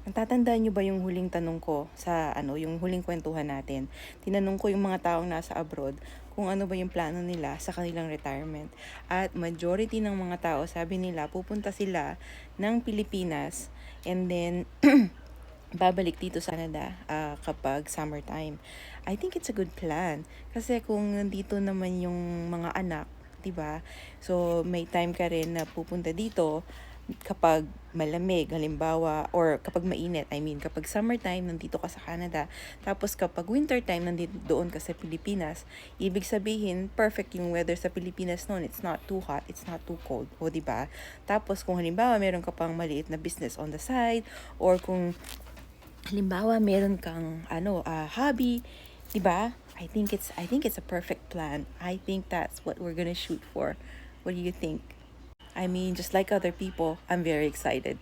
Natatandaan niyo ba yung huling tanong ko sa yung huling kwentuhan natin? Tinanong ko yung mga taong nasa abroad kung ano ba yung plano nila sa kanilang retirement. At majority ng mga tao, sabi nila, pupunta sila ng Pilipinas and then babalik dito sa Canada kapag summertime. I think it's a good plan. Kasi kung nandito naman yung mga anak, 'di ba? So may time ka rin na pupunta dito kapag malamig, halimbawa, or kapag mainit, I mean, kapag summertime, nandito ka sa Canada, tapos kapag wintertime, nandito doon ka sa Pilipinas, ibig sabihin, perfect yung weather sa Pilipinas noon. It's not too hot, it's not too cold, o di ba? Tapos kung halimbawa, meron ka pang maliit na business on the side, or kung halimbawa, meron kang hobby, 'di ba? I think it's a perfect plan. I think that's what we're gonna shoot for. What do you think? I mean, just like other people, I'm very excited.